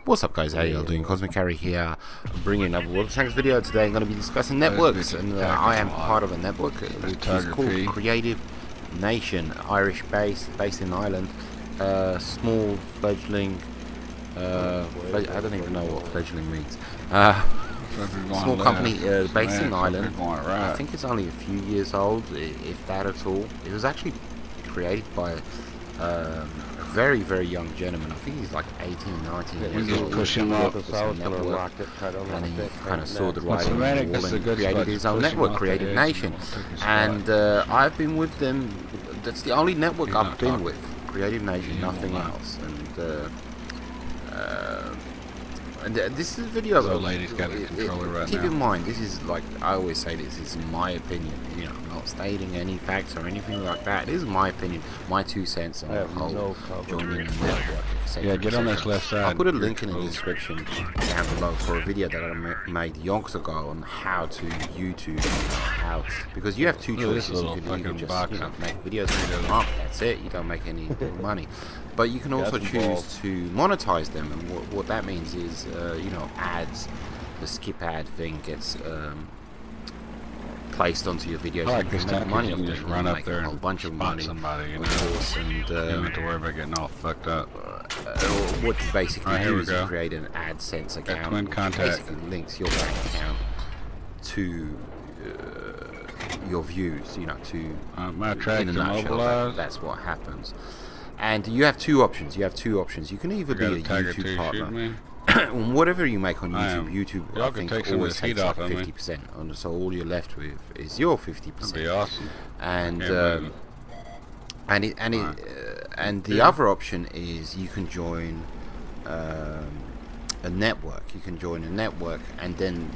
What's up, guys? How y'all doing? Cosmic Carry here, bringing another World of Tanks video. Today I'm going to be discussing networks, and I am part of a network which is called Creative Nation, based in Ireland. Small fledgling, I don't even know what fledgling means. Small company based in Ireland. I think it's only a few years old, if that at all. It was actually created by a very, very young gentleman. I think he's like 18, 19 years old. Pushing up and he kind of saw the writing on the wall and created his own network, Creative Nation. And I've been with them. That's the only network I've been with, Creative Nation, nothing else. And this is a video. So lady's got a controller right keep now. in mind, this is, like I always say, this is my opinion. You know, I'm not stating any facts or anything like that. This is my opinion, my 2 cents on the whole joining the network, etc. Yeah, get on this left side. I'll put a link in the description down below for a video that I made yonks ago on how to YouTube, because you have two choices. You can either just make videos and up, that's it. You don't make any money. But you can also choose to monetize them, and what that means is, you know, ads, the skip ad thing gets placed onto your videos. I like you this can make time money you off can them. just You run up make there a whole and bunch of money, somebody, you know, of course, and you don't have to worry about getting all fucked up. what you basically do is you go. create an AdSense account, Twin which contact. basically links your bank account to your views, you know, to my track in a nutshell, immobilized. that's what happens. And you have two options. You can either be a YouTube partner. Whatever you make on YouTube, I think always takes like 50%. So all you're left with is your 50%. That'd be awesome. And and the other option is you can join a network. You can join a network, and then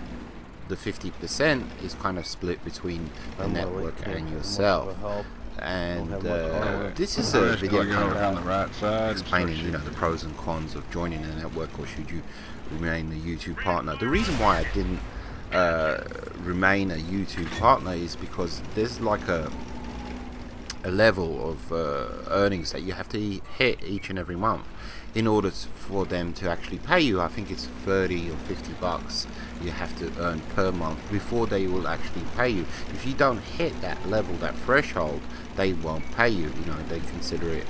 the 50% is kind of split between the network and yourself. And this is a video around the right side, explaining, you know, the pros and cons of joining a network, or should you remain a YouTube partner. The reason why I didn't remain a YouTube partner is because there's like a level of earnings that you have to hit each and every month in order for them to actually pay you. I think it's 30 or 50 bucks you have to earn per month before they will actually pay you. If you don't hit that level, that threshold, they won't pay you. You know, they consider it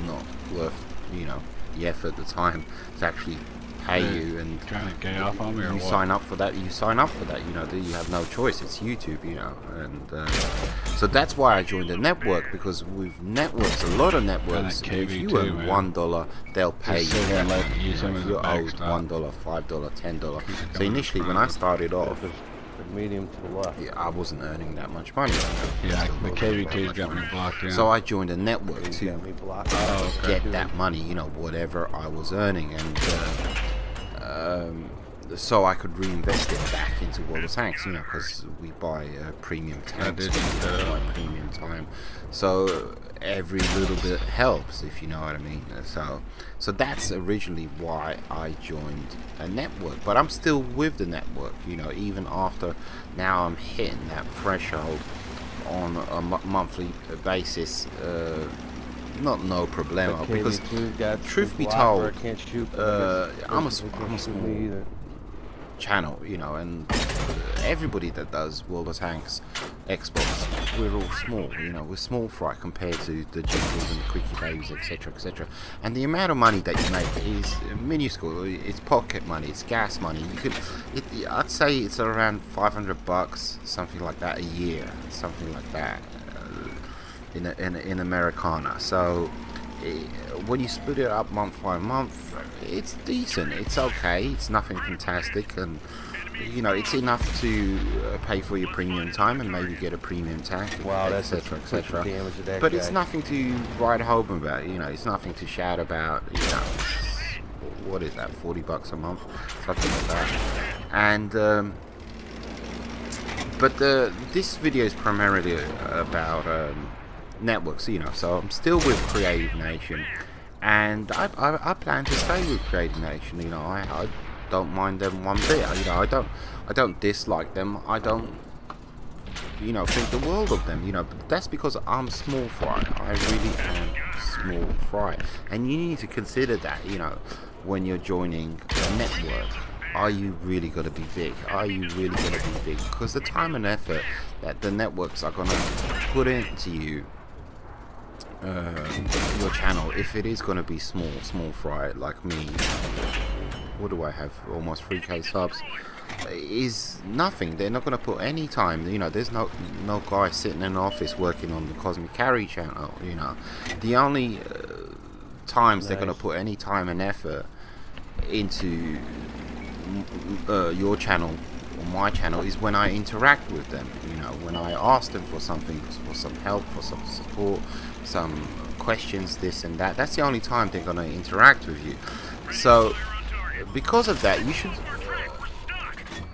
not worth, you know, the effort, the time to actually pay you. And trying to get off on me, or you what? sign up for that. You sign up for that. You know, you have no choice. It's YouTube. You know, and so that's why I joined the network, because with networks, a lot of networks, if you earn $1, they'll pay you. If you're owed $1, $5, $10. So initially, when I started off, medium to the left. yeah, I wasn't earning that much money. Yeah, the KVT's got me blocked in. So I joined a network to get okay. that money, you know, whatever I was earning, and so I could reinvest it back into World of Tanks, you know, because we buy premium tanks, we buy premium time, so every little bit helps, if you know what I mean. So that's originally why I joined a network, but I'm still with the network, you know, even after now I'm hitting that threshold on a monthly basis. Not no problemo, because truth be told, I'm a small channel, you know, and everybody that does World of Tanks Xbox, we're all small, you know, we're small fry compared to the Jingles and the Quickie Babies, etc, etc. And the amount of money that you make is minuscule. It's pocket money, it's gas money. You could, I'd say it's around 500 bucks, something like that, a year, something like that, in Americana. So when you split it up month by month, it's decent, it's okay, it's nothing fantastic, and you know, it's enough to pay for your premium time and maybe get a premium tank, etc, etc. But it's nothing to write home about, you know, it's nothing to shout about, you know. What is that, 40 bucks a month, something like that. And but this video is primarily about networks, you know. So I'm still with Creative Nation, and I plan to stay with Creative Nation. You know, I don't mind them one bit. You know, I don't dislike them. I don't, you know, think the world of them. You know, but that's because I'm small fry. I really am small fry, and you need to consider that. You know, when you're joining a network. Are you really going to be big? Are you really going to be big? Because the time and effort that the networks are going to put into you, your channel, if it is going to be small fry like me, what do I have, almost 3k subs, is nothing. They're not going to put any time, you know. There's no guy sitting in an office working on the Cosmic Carry channel, you know. The only times they're going to put any time and effort into your channel or my channel is when I interact with them, you know, when I ask them for something, for some help, for some support, some questions, this and that. That's the only time they're going to interact with you. So because of that, you should,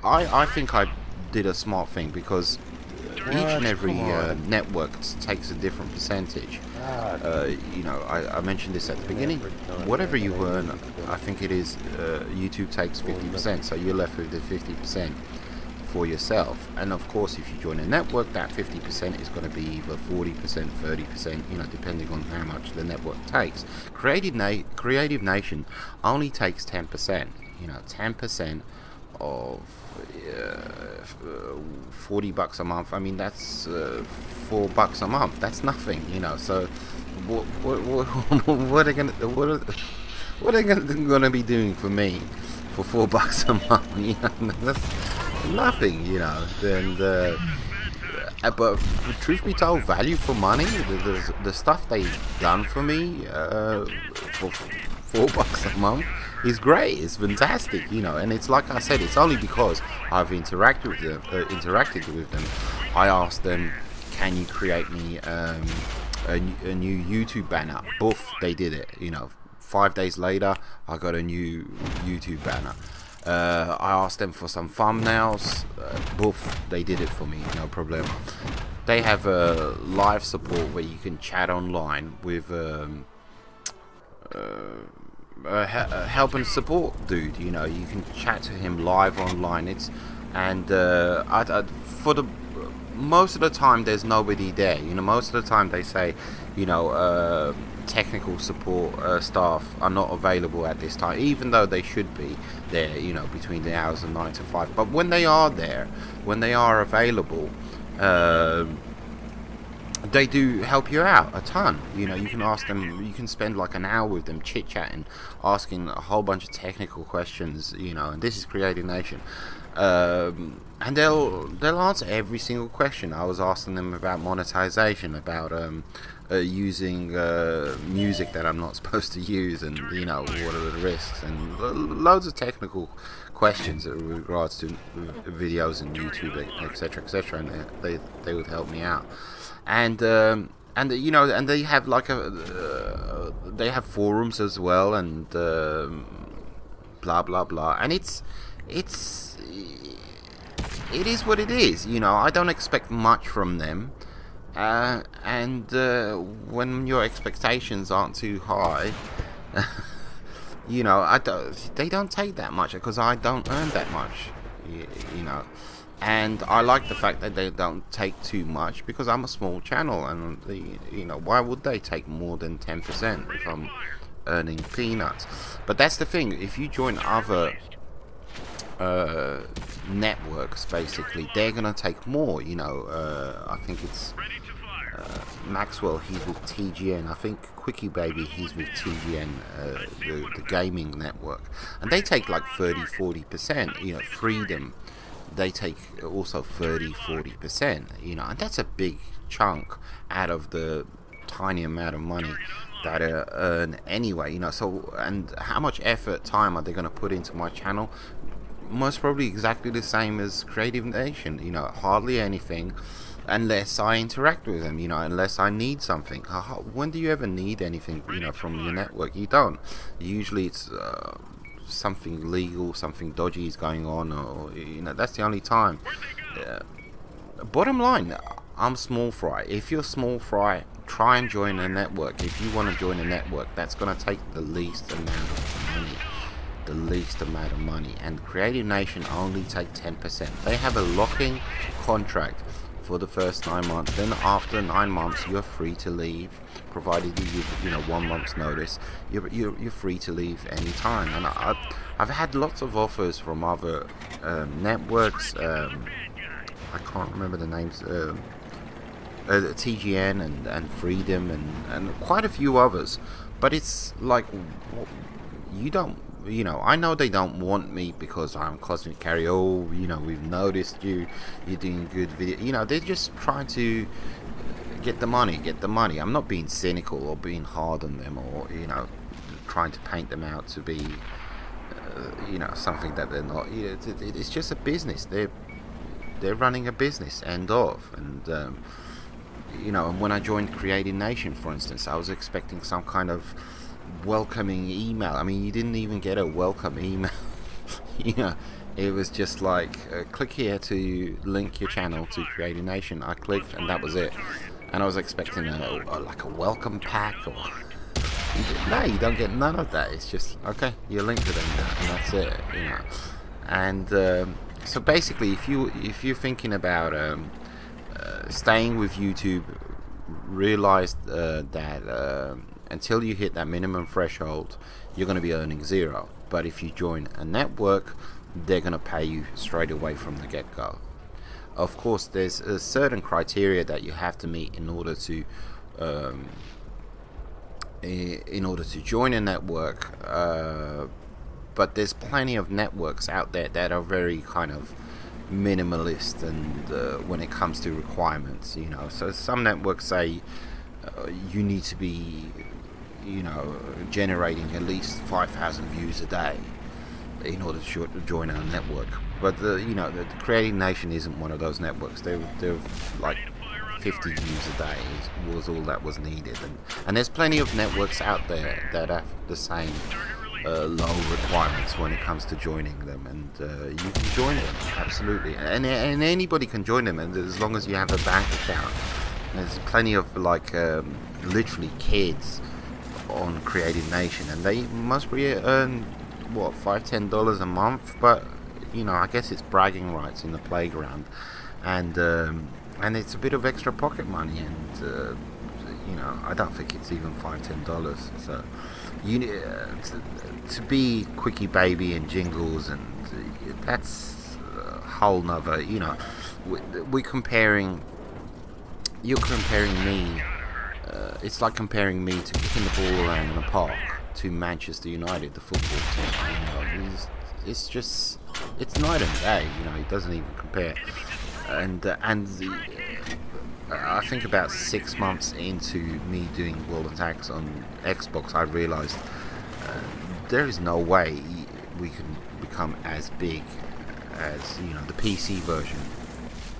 I think I did a smart thing, because each and every network takes a different percentage. You know, I mentioned this at the beginning. Whatever you earn, I think it is, YouTube takes 50%, so you're left with the 50% for yourself. And of course, if you join a network, that 50% is going to be either 40%, 30%, you know, depending on how much the network takes. Creative Nation only takes 10%, you know, 10% of $40 a month. I mean, that's $4 a month. That's nothing, you know. So what are they gonna be doing for me for $4 a month? You know, that's nothing, you know. And but truth be told, value for money, the stuff they've done for me for $4 a month is great. It's fantastic, you know. And it's like I said, it's only because I've interacted with them. I asked them, can you create me a new YouTube banner? Boof, they did it, you know. 5 days later, I got a new YouTube banner. I asked them for some thumbnails. Boof, they did it for me, no problem. They have a live support where you can chat online with help and support dude, you know. You can chat to him live online. It's for the most of the time there's nobody there, you know. Most of the time they say, you know, technical support staff are not available at this time, even though they should be there, you know, between the hours of 9 to 5. But when they are there, when they are available, they do help you out a ton, you know. You can ask them, you can spend like an hour with them chit-chatting, asking a whole bunch of technical questions, you know. And this is Creative Nation, and they'll answer every single question. I was asking them about monetization, about using music that I'm not supposed to use, and you know, what are the risks, and loads of technical questions in regards to videos and YouTube, etc., etc. And they would help me out. And you know, and they have like they have forums as well, and blah blah blah. And it is what it is, you know. I don't expect much from them, and when your expectations aren't too high, you know, they don't take that much, because I don't earn that much, you know. And I like the fact that they don't take too much, because I'm a small channel, and you know, why would they take more than 10% if I'm earning peanuts? But that's the thing. If you join other networks, basically, they're gonna take more, you know. I think it's Maxwell, he's with TGN. I think Quickie Baby, he's with TGN, the gaming network, and they take like 30-40%, you know. Freedom, they take also 30-40%, you know. And that's a big chunk out of the tiny amount of money that I earn anyway, you know. So, and how much effort, time are they going to put into my channel? Most probably exactly the same as Creative Nation, you know. Hardly anything, unless I interact with them, you know, unless I need something. When do you ever need anything, you know, from your network? You don't. Usually it's something legal, something dodgy is going on, or you know, that's the only time. Bottom line, I'm small fry. If you're small fry, try and join a network. If you want to join a network, that's going to take the least amount of money. The least amount of money. And Creative Nation only take 10%. They have a locking contract for the first 9 months. Then after 9 months, you're free to leave, provided you give, you know, 1 month's notice. You're free to leave anytime. And I've had lots of offers from other networks. I can't remember the names. TGN and Freedom and quite a few others. But it's like, you don't, you know, I know they don't want me because I'm Cosmic Carrier. Oh, you know, we've noticed you're doing good video. You know, they're just trying to get the money. I'm not being cynical or being hard on them, or, you know, trying to paint them out to be, you know, something that they're not. You know, it's just a business. They're running a business, end of. And you know, and when I joined Creative Nation, for instance, I was expecting some kind of welcoming email. I mean, you didn't even get a welcome email. You know, it was just like, click here to link your channel to Creative Nation. I clicked and that was it. And I was expecting like a welcome pack, or no, you don't get none of that. It's just, okay, you're linked to them and that's it, you know. And so basically, if you're thinking about staying with YouTube, realize that until you hit that minimum threshold, you're going to be earning 0. But if you join a network, they're going to pay you straight away from the get-go. Of course, there's a certain criteria that you have to meet in order to join a network. But there's plenty of networks out there that are very kind of minimalist, and when it comes to requirements, you know. So some networks say you need to be, you know, generating at least 5,000 views a day in order to join our network. But you know, the Creative Nation isn't one of those networks. They're like 50 views a day was all that was needed, and there's plenty of networks out there that have the same low requirements when it comes to joining them, and you can join them, absolutely, and anybody can join them, and as long as you have a bank account. There's plenty of like literally kids on Creative Nation, and they must be earn what, $5-10 a month, but you know, I guess it's bragging rights in the playground, and it's a bit of extra pocket money, and you know, I don't think it's even $5-10. So you to be Quickie Baby and Jingles, and that's a whole nother, you know, we're comparing. You're comparing me, it's like comparing me to kicking the ball around in a park to Manchester United, the football team. You know, it's just, it's night and day, you know, it doesn't even compare. And I think about 6 months into me doing World Attacks on Xbox, I realized there is no way we can become as big as, you know, the PC version,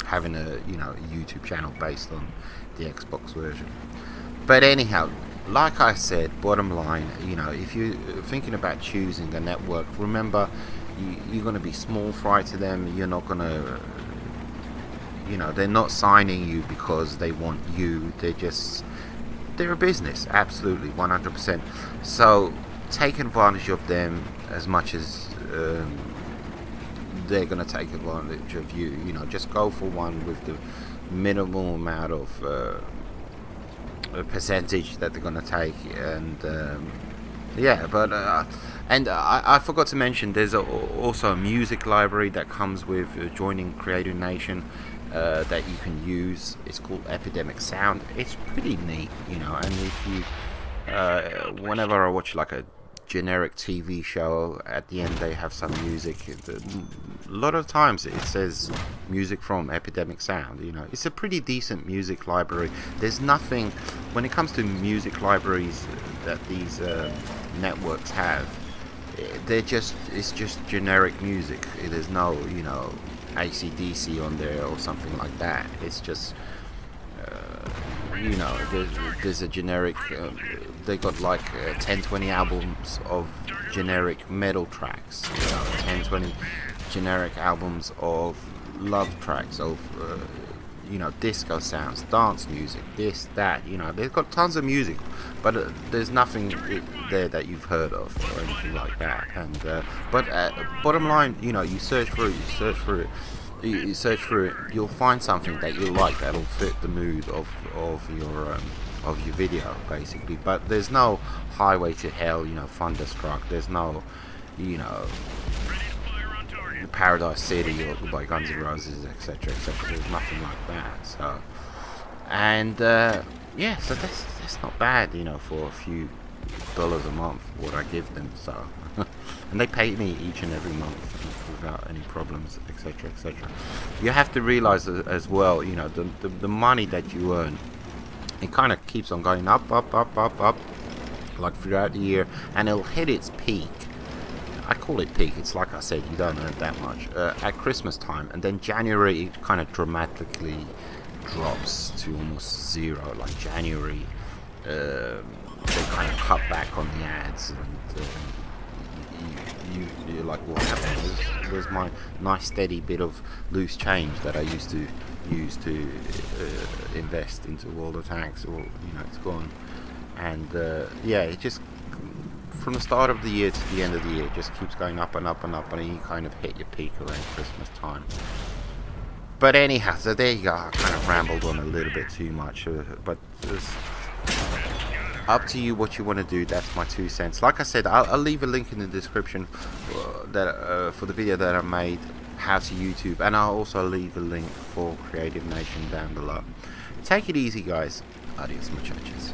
having a, you know, a YouTube channel based on the Xbox version. But anyhow, like I said, bottom line, you know, if you're thinking about choosing a network, remember, you're going to be small fry to them. You're not going to, you know, they're not signing you because they want you. They're a business, absolutely, 100%. So take advantage of them as much as they're going to take advantage of you. You know, just go for one with the minimal amount of percentage that they're going to take, and yeah. But and I forgot to mention, there's also a music library that comes with joining Creative Nation that you can use. It's called Epidemic Sound. It's pretty neat, you know. And if you whenever I watch like a generic TV show, at the end they have some music. A lot of times it says music from Epidemic Sound, you know. It's a pretty decent music library. There's nothing, when it comes to music libraries that these networks have, it's just generic music. There's no, you know, AC/DC on there or something like that. It's just you know, there's a generic, they got like 10-20 albums of generic metal tracks, you know, 10-20 generic albums of love tracks, of you know, disco sounds, dance music, this, that, you know. They've got tons of music, but there's nothing there that you've heard of or anything like that. And but bottom line, you know, you search through it, you search for it, you'll find something that you like that'll fit the mood of your video, basically. But there's no Highway to Hell, you know, Thunderstruck. There's no, you know, Paradise City or by Guns N' Roses, etc., etc. There's nothing like that. So, and yeah, so that's not bad, you know, for a few dollars a month what I give them. So, and they pay me each and every month without any problems, etc., etc. You have to realize as well, you know, the money that you earn, it kind of keeps on going up, like throughout the year, and it'll hit its peak. I call it peak. It's like I said, you don't earn that much at Christmas time, and then January it kind of dramatically drops to almost zero. Like January, they kind of cut back on the ads, and you're like, what happened? Where's my nice steady bit of loose change that I used to use to invest into World of Tanks? Or, you know, it's gone. And yeah, it just, from the start of the year to the end of the year, it just keeps going up and up and up, and you kind of hit your peak around Christmas time. But anyhow, so there you go. I kind of rambled on a little bit too much, but it's up to you what you want to do. That's my 2 cents. Like I said, I'll leave a link in the description for the video that I made, how to YouTube, and I'll also leave a link for Creative Nation down below. Take it easy, guys. Adios, muchachos.